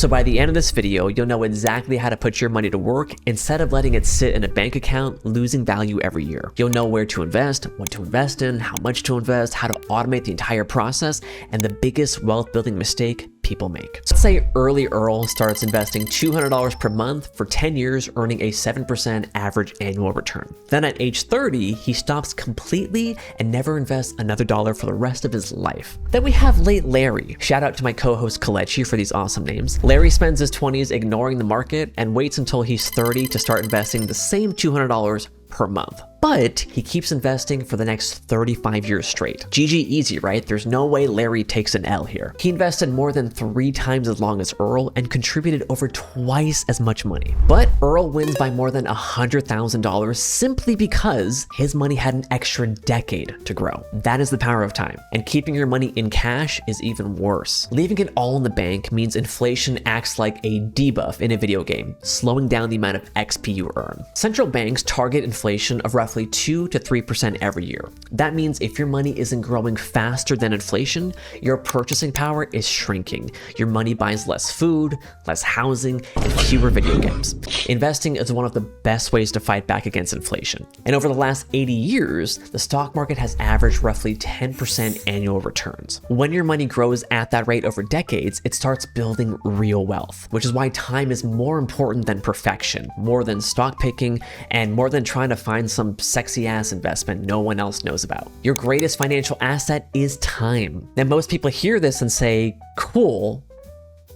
So by the end of this video, you'll know exactly how to put your money to work instead of letting it sit in a bank account, losing value every year. You'll know where to invest, what to invest in, how much to invest, how to automate the entire process, and the biggest wealth building mistake people make. So let's say early Earl starts investing $200 per month for 10 years, earning a 7% average annual return. Then at age 30, he stops completely and never invests another dollar for the rest of his life. Then we have late Larry. Shout out to my co-host Kelechi for these awesome names. Larry spends his 20s ignoring the market and waits until he's 30 to start investing the same $200 per month. But he keeps investing for the next 35 years straight. GG easy, right? There's no way Larry takes an L here. He invested more than 3 times as long as Earl and contributed over twice as much money. But Earl wins by more than $100,000 simply because his money had an extra decade to grow. That is the power of time. And keeping your money in cash is even worse. Leaving it all in the bank means inflation acts like a debuff in a video game, slowing down the amount of XP you earn. Central banks target inflation of roughly 2 to 3% every year. That means if your money isn't growing faster than inflation, your purchasing power is shrinking. Your money buys less food, less housing, and fewer video games. Investing is one of the best ways to fight back against inflation. And over the last 80 years, the stock market has averaged roughly 10% annual returns. When your money grows at that rate over decades, it starts building real wealth, which is why time is more important than perfection, more than stock picking, and more than trying to find some sexy ass investment no one else knows about. Your greatest financial asset is time. And most people hear this and say, cool,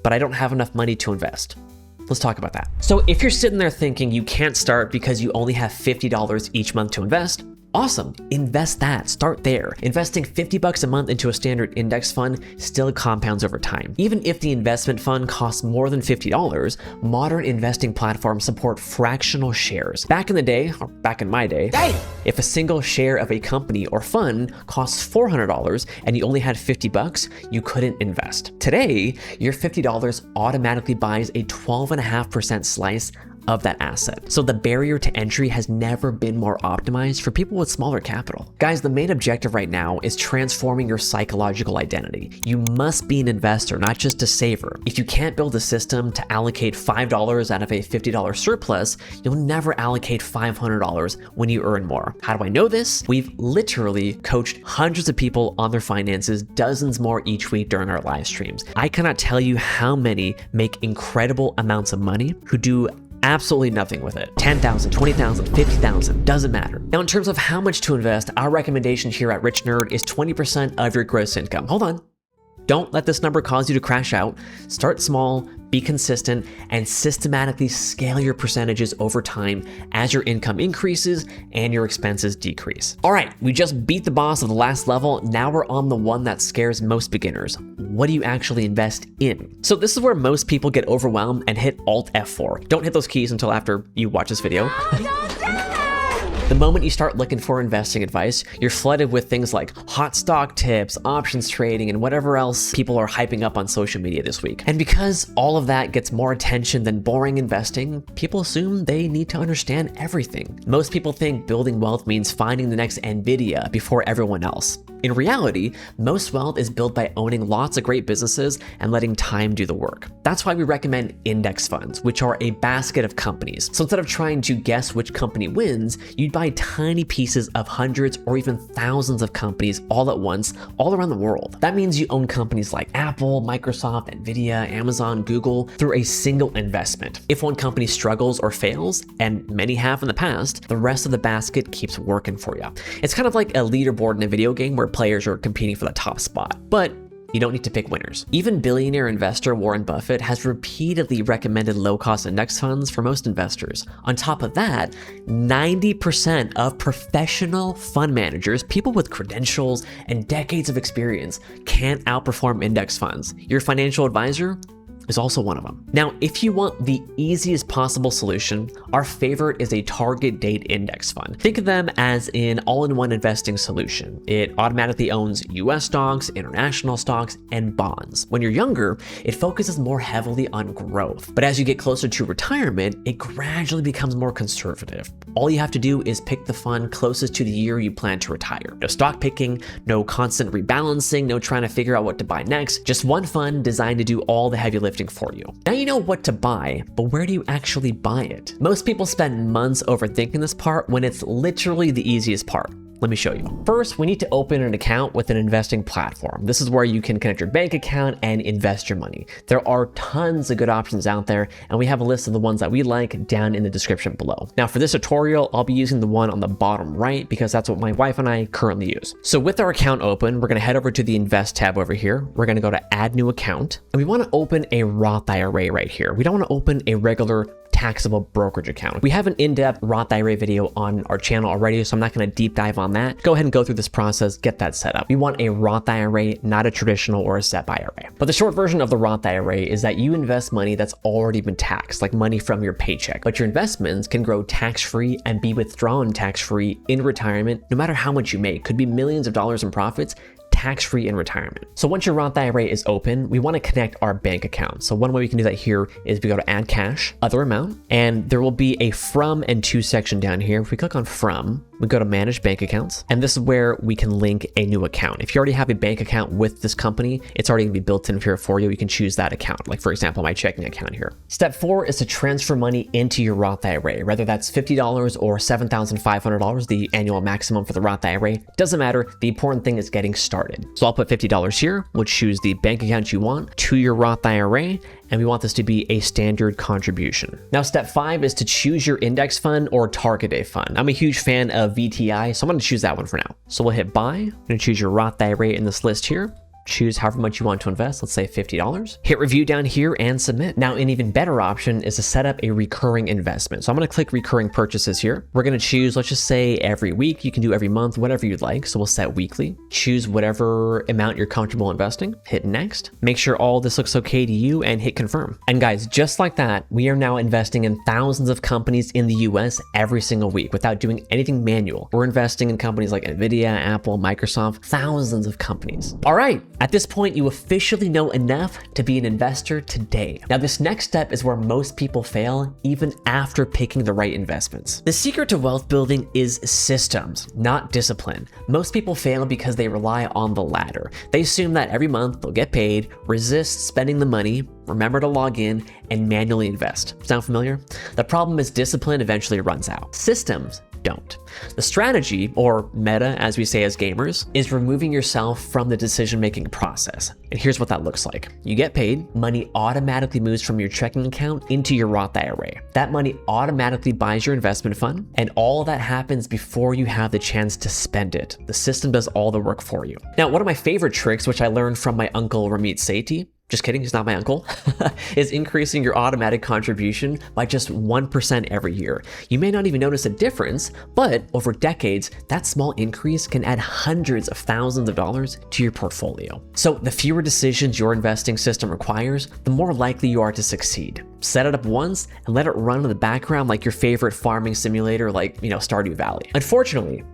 but I don't have enough money to invest. Let's talk about that. So if you're sitting there thinking you can't start because you only have $50 each month to invest, awesome, invest that, start there. Investing $50 a month into a standard index fund still compounds over time. Even if the investment fund costs more than $50, modern investing platforms support fractional shares. Back in the day, or back in my day, if a single share of a company or fund costs $400 and you only had $50, you couldn't invest. Today, your $50 automatically buys a 12.5% slice of that asset. So the barrier to entry has never been more optimized for people with smaller capital. Guys, the main objective right now is transforming your psychological identity. You must be an investor, not just a saver. If you can't build a system to allocate $5 out of a $50 surplus, you'll never allocate $500 when you earn more. How do I know this? We've literally coached hundreds of people on their finances, dozens more each week during our live streams. I cannot tell you how many make incredible amounts of money who do absolutely nothing with it. 10,000, 20,000, 50,000, doesn't matter. Now, in terms of how much to invest, our recommendation here at Rich Nerd is 20% of your gross income. Hold on. Don't let this number cause you to crash out. Start small, be consistent, and systematically scale your percentages over time as your income increases and your expenses decrease. All right, we just beat the boss of the last level. Now we're on the one that scares most beginners. What do you actually invest in? So this is where most people get overwhelmed and hit Alt F4. Don't hit those keys until after you watch this video. The moment you start looking for investing advice, you're flooded with things like hot stock tips, options trading, and whatever else people are hyping up on social media this week. And because all of that gets more attention than boring investing, people assume they need to understand everything. Most people think building wealth means finding the next Nvidia before everyone else. In reality, most wealth is built by owning lots of great businesses and letting time do the work. That's why we recommend index funds, which are a basket of companies. So instead of trying to guess which company wins, you'd buy tiny pieces of hundreds or even thousands of companies all at once, all around the world. That means you own companies like Apple, Microsoft, Nvidia, Amazon, Google through a single investment. If one company struggles or fails, and many have in the past, the rest of the basket keeps working for you. It's kind of like a leaderboard in a video game where players are competing for the top spot. But you don't need to pick winners. Even billionaire investor Warren Buffett has repeatedly recommended low-cost index funds for most investors. On top of that, 90% of professional fund managers, people with credentials and decades of experience, can't outperform index funds. Your financial advisor is also one of them. Now, if you want the easiest possible solution, our favorite is a target date index fund. Think of them as an all-in-one investing solution. It automatically owns US stocks, international stocks, and bonds. When you're younger, it focuses more heavily on growth. But as you get closer to retirement, it gradually becomes more conservative. All you have to do is pick the fund closest to the year you plan to retire. No stock picking, no constant rebalancing, no trying to figure out what to buy next. Just one fund designed to do all the heavy lifting lifting for you. Now you know what to buy, but where do you actually buy it? Most people spend months overthinking this part when it's literally the easiest part. Let me show you. First, we need to open an account with an investing platform. This is where you can connect your bank account and invest your money. There are tons of good options out there, and we have a list of the ones that we like down in the description below. Now for this tutorial, I'll be using the one on the bottom right because that's what my wife and I currently use. So with our account open, we're gonna head over to the Invest tab over here. We're gonna go to Add New Account, and we wanna open a Roth IRA right here. We don't wanna open a regular taxable brokerage account. We have an in-depth Roth IRA video on our channel already, so I'm not going to deep dive on that. Go ahead and go through this process, get that set up. We want a Roth IRA, not a traditional or a SEP IRA. But the short version of the Roth IRA is that you invest money that's already been taxed, like money from your paycheck, but your investments can grow tax-free and be withdrawn tax-free in retirement, no matter how much you make. Could be millions of dollars in profits, tax-free in retirement. So once your Roth IRA is open, we want to connect our bank account. So one way we can do that here is we go to Add Cash, Other Amount, and there will be a From and To section down here. If we click on From, we go to Manage Bank Accounts, and this is where we can link a new account. If you already have a bank account with this company, it's already gonna be built in here for you. You can choose that account, like for example, my checking account here. Step 4 is to transfer money into your Roth IRA, whether that's $50 or $7,500, the annual maximum for the Roth IRA. Doesn't matter. The important thing is getting started. So I'll put $50 here. We'll choose the bank account you want to your Roth IRA, and we want this to be a standard contribution. Now, step 5 is to choose your index fund or target date fund. I'm a huge fan of VTI, so I'm gonna choose that one for now. So we'll hit buy. I'm gonna choose your Roth IRA in this list here. Choose however much you want to invest, let's say $50. Hit review down here and submit. Now, an even better option is to set up a recurring investment. So I'm gonna click recurring purchases here. We're gonna choose, let's just say every week. You can do every month, whatever you'd like. So we'll set weekly. Choose whatever amount you're comfortable investing. Hit next. Make sure all this looks okay to you and hit confirm. And guys, just like that, we are now investing in thousands of companies in the US every single week without doing anything manual. We're investing in companies like Nvidia, Apple, Microsoft, thousands of companies. All right. At this point, you officially know enough to be an investor today. Now, this next step is where most people fail, even after picking the right investments. The secret to wealth building is systems, not discipline. Most people fail because they rely on the latter. They assume that every month they'll get paid, resist spending the money, remember to log in, and manually invest. Sound familiar? The problem is discipline eventually runs out. Systems don't. The strategy, or meta as we say as gamers, is removing yourself from the decision-making process. And here's what that looks like. You get paid, money automatically moves from your checking account into your Roth IRA. That money automatically buys your investment fund, and all that happens before you have the chance to spend it. The system does all the work for you. Now, one of my favorite tricks, which I learned from my uncle Ramit Sethi, just kidding, he's not my uncle, is increasing your automatic contribution by just 1% every year. You may not even notice a difference, but over decades, that small increase can add hundreds of thousands of dollars to your portfolio. So the fewer decisions your investing system requires, the more likely you are to succeed. Set it up once and let it run in the background like your favorite farming simulator like, Stardew Valley. Unfortunately,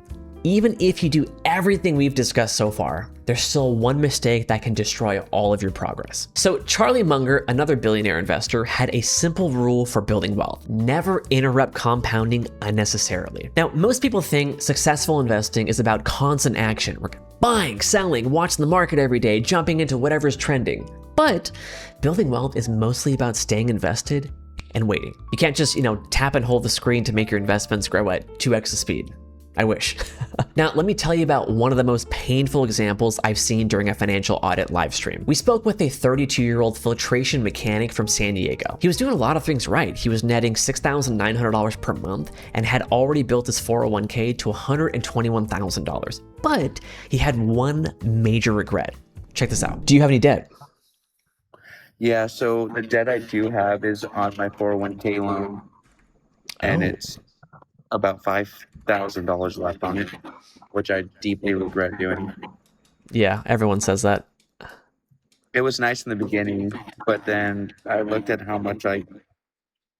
even if you do everything we've discussed so far, there's still one mistake that can destroy all of your progress. So Charlie Munger, another billionaire investor, had a simple rule for building wealth: never interrupt compounding unnecessarily. Now, most people think successful investing is about constant action. We're buying, selling, watching the market every day, jumping into whatever's trending. But building wealth is mostly about staying invested and waiting. You can't just, tap and hold the screen to make your investments grow at 2x the speed. I wish. Now, let me tell you about one of the most painful examples I've seen during a financial audit live stream. We spoke with a 32-year-old filtration mechanic from San Diego. He was doing a lot of things right. He was netting $6,900 per month and had already built his 401k to $121,000. But he had one major regret. Check this out. Do you have any debt? Yeah, so the debt I do have is on my 401k loan, and it's about $5,000 left on it, which I deeply regret doing. Yeah, everyone says that. It was nice in the beginning, but then I looked at how much I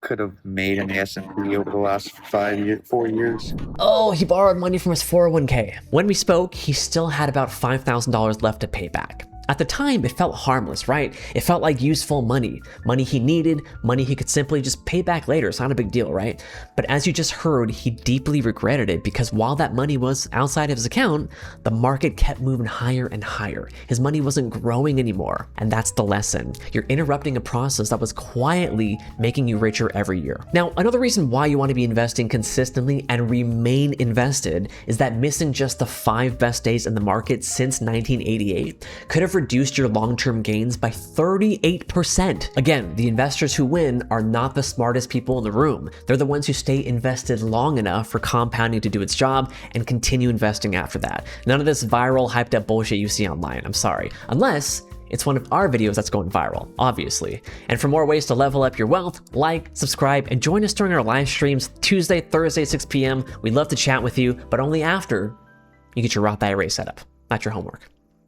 could have made in the S&P over the last 4 years. Oh, he borrowed money from his 401k. When we spoke, he still had about $5,000 left to pay back. At the time, it felt harmless, right? It felt like useful money. Money he needed, money he could simply just pay back later. It's not a big deal, right? But as you just heard, he deeply regretted it because while that money was outside of his account, the market kept moving higher and higher. His money wasn't growing anymore. And that's the lesson. You're interrupting a process that was quietly making you richer every year. Now, another reason why you want to be investing consistently and remain invested is that missing just the 5 best days in the market since 1988 could have reduced your long-term gains by 38%. Again, the investors who win are not the smartest people in the room. They're the ones who stay invested long enough for compounding to do its job and continue investing after that. None of this viral, hyped up bullshit you see online, I'm sorry. Unless it's one of our videos that's going viral, obviously. And for more ways to level up your wealth, like, subscribe, and join us during our live streams Tuesday, Thursday, 6 p.m. We'd love to chat with you, but only after you get your Roth IRA set up, not your homework.